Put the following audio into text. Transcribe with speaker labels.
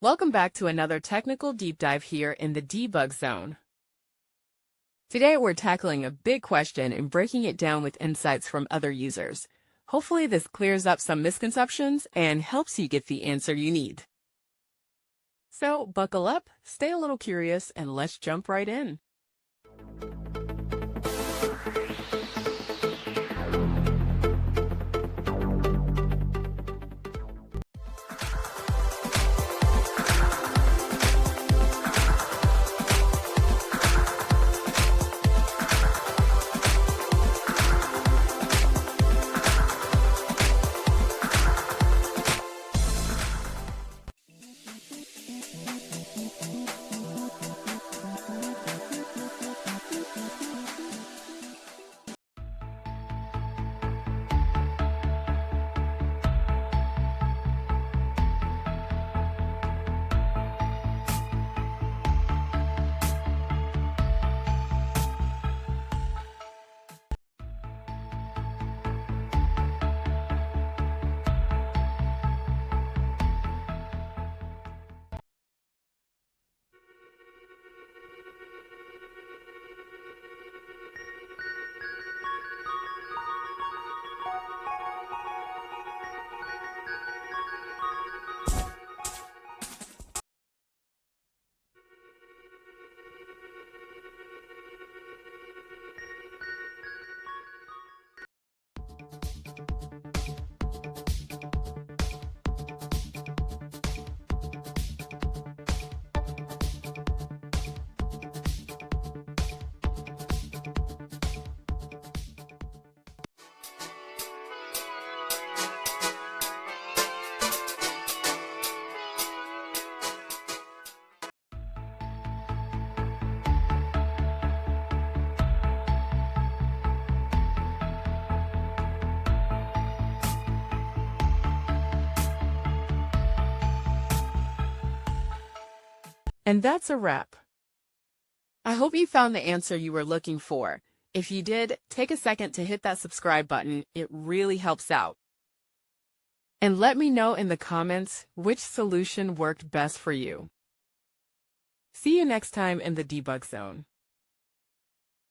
Speaker 1: Welcome back to another technical deep dive here in the debug zone. Today we're tackling a big question and breaking it down with insights from other users. Hopefully this clears up some misconceptions and helps you get the answer you need. So buckle up, stay a little curious, and let's jump right in. And that's a wrap. I hope you found the answer you were looking for. If you did, take a second to hit that subscribe button. It really helps out. And let me know in the comments which solution worked best for you. See you next time in the debug zone.